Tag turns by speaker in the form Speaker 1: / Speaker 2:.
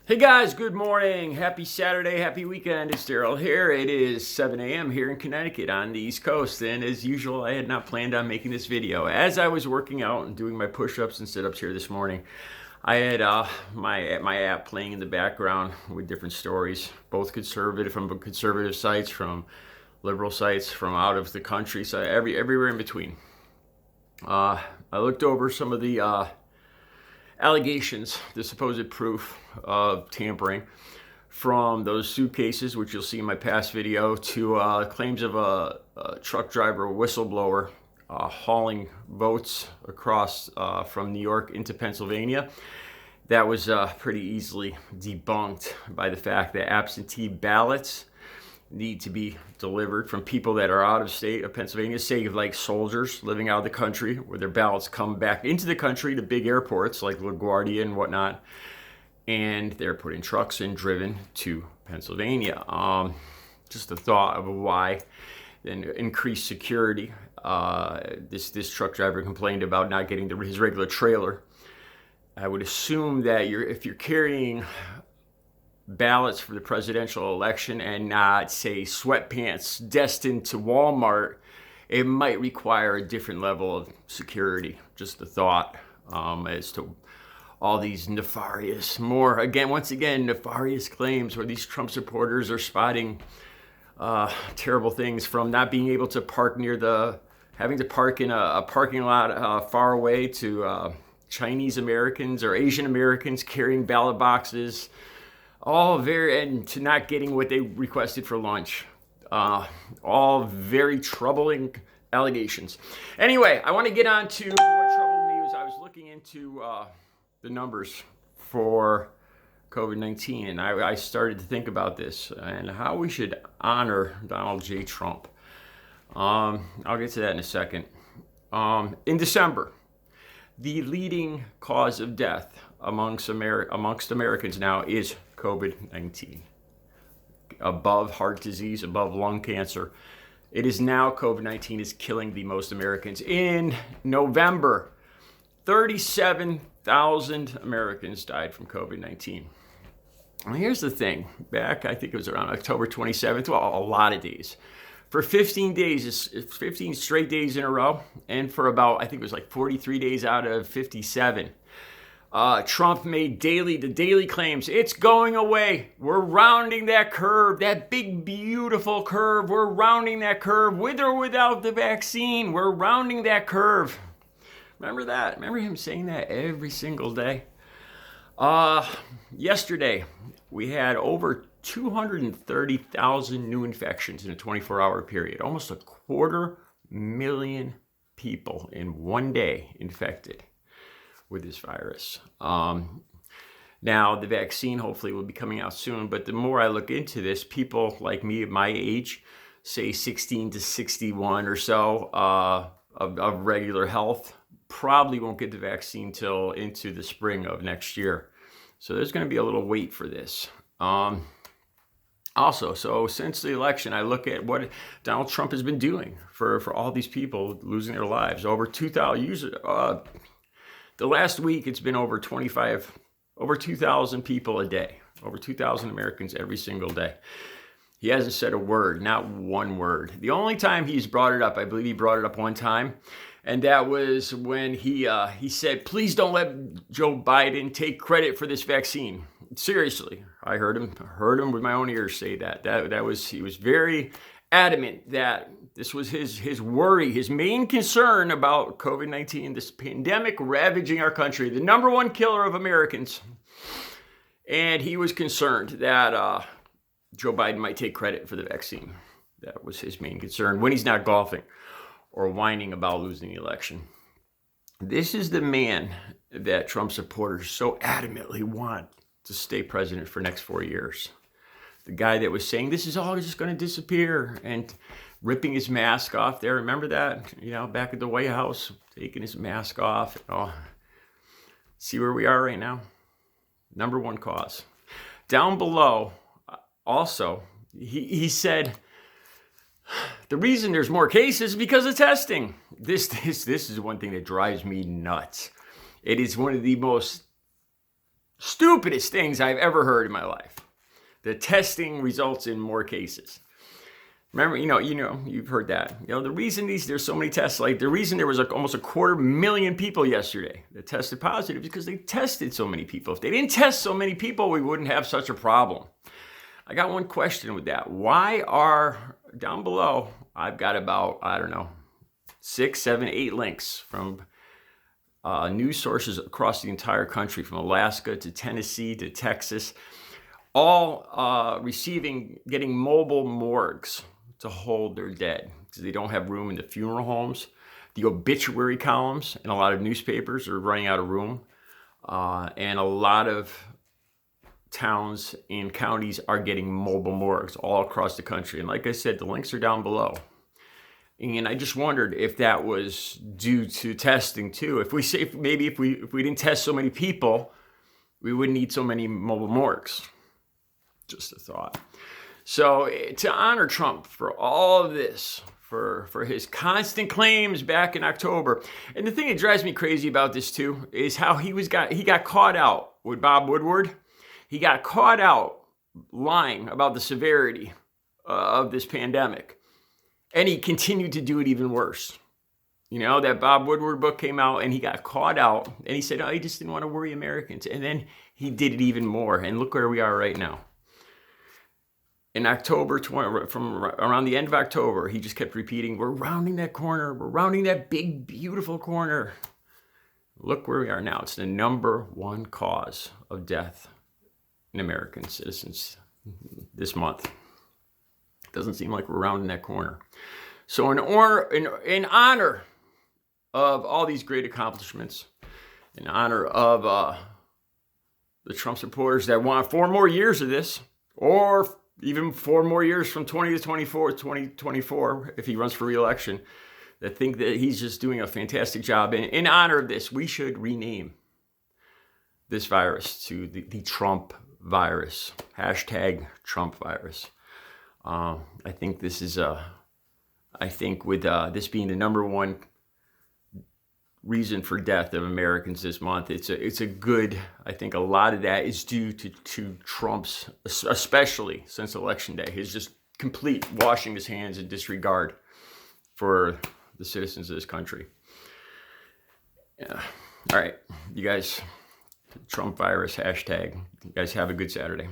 Speaker 1: Hey guys, good morning. Happy Saturday, happy weekend. It's Daryl here. It is 7 a.m. here in Connecticut on the East Coast. And as usual, I had not planned on making this video. As I was working out and doing my push-ups and sit-ups here this morning, I had my app playing in the background with different stories, both conservative, from conservative sites, from liberal sites, from out of the country, so everywhere in between. I looked over some of the allegations, the supposed proof of tampering, from those suitcases, which you'll see in my past video, to claims of a truck driver, a whistleblower, hauling votes across from New York into Pennsylvania. That was pretty easily debunked by the fact that absentee ballots need to be delivered from people that are out of state of Pennsylvania, say like soldiers living out of the country, where their ballots come back into the country to big airports like LaGuardia and whatnot, and they're put in trucks and driven to Pennsylvania. Just the thought of why then increased security. This truck driver complained about not getting his regular trailer. I would assume that if you're carrying ballots for the presidential election and not, say, sweatpants destined to Walmart, it might require a different level of security. Just the thought as to all these nefarious, once again, nefarious claims where these Trump supporters are spotting terrible things, from not being able to park having to park in a parking lot far away, to Chinese Americans or Asian Americans carrying ballot boxes, and to not getting what they requested for lunch. All very troubling allegations. Anyway, I want to get on to what troubled me. I was looking into the numbers for COVID-19, and I started to think about this and how we should honor Donald J. Trump. I'll get to that in a second. In December, the leading cause of death amongst Americans now is COVID-19. Above heart disease, above lung cancer. It is now COVID-19 is killing the most Americans. In November, 37,000 Americans died from COVID-19. Well, here's the thing. Back, I think it was around October 27th, well, a lot of days. For 15 days, 15 straight days in a row, and for about, I think it was like 43 days out of 57, Trump made the daily claims. It's going away. We're rounding that curve, that big, beautiful curve. We're rounding that curve with or without the vaccine. We're rounding that curve. Remember that? Remember him saying that every single day? Yesterday, we had over 230,000 new infections in a 24-hour period. Almost 250,000 people in one day infected with this virus. Now, the vaccine hopefully will be coming out soon, but the more I look into this, people like me at my age, say 16 to 61 or so, of regular health, probably won't get the vaccine till into the spring of next year. So there's going to be a little wait for this. Also, so since the election, I look at what Donald Trump has been doing for all these people losing their lives. Over 2,000 the last week, it's been over 2,000 people a day, over 2,000 Americans every single day. He hasn't said a word, not one word. The only time he's brought it up, I believe he brought it up one time, and that was when he said, please don't let Joe Biden take credit for this vaccine. Seriously, I heard him with my own ears say that. He was very adamant that this was his worry, his main concern about COVID-19, this pandemic ravaging our country, the number one killer of Americans. And he was concerned that Joe Biden might take credit for the vaccine. That was his main concern when he's not golfing or whining about losing the election. This is the man that Trump supporters so adamantly want to stay president for the next 4 years. The guy that was saying this is all just going to disappear and ripping his mask off there. Remember that? Back at the White House, taking his mask off. See where we are right now? Number one cause. Down below, also, he said the reason there's more cases is because of testing. This is one thing that drives me nuts. It is one of the most stupidest things I've ever heard in my life. The testing results in more cases. Remember, you've heard that. The reason there's so many tests, like the reason there was almost 250,000 people yesterday that tested positive is because they tested so many people. If they didn't test so many people, we wouldn't have such a problem. I got one question with that. Why are, down below, I've got about, 6, 7, 8 links from news sources across the entire country, from Alaska to Tennessee to Texas, all getting mobile morgues to hold their dead because they don't have room in the funeral homes. The obituary columns in a lot of newspapers are running out of room. And a lot of towns and counties are getting mobile morgues all across the country. And like I said, the links are down below. And I just wondered if that was due to testing too. If we didn't test so many people, we wouldn't need so many mobile morgues. Just a thought. So to honor Trump for all of this, for his constant claims back in October, and the thing that drives me crazy about this too is how he got caught out with Bob Woodward. He got caught out lying about the severity of this pandemic, and he continued to do it even worse. That Bob Woodward book came out, and he got caught out, and he said, he just didn't want to worry Americans, and then he did it even more. And look where we are right now. In October, from around the end of October, he just kept repeating, we're rounding that corner. We're rounding that big, beautiful corner. Look where we are now. It's the #1 cause of death in American citizens this month. Doesn't seem like we're rounding that corner. So in honor of all these great accomplishments, in honor of the Trump supporters that want 4 more years of this, or even 4 more years from 2024, if he runs for re-election, that think that he's just doing a fantastic job. And in honor of this, we should rename this virus to the Trump virus, #Trump virus. I think this is with this being the #1 reason for death of Americans this month, it's a good, I think a lot of that is due to Trump's, especially since Election Day, his just complete washing his hands in disregard for the citizens of this country. Yeah. All right, you guys, Trump virus #. You guys have a good Saturday.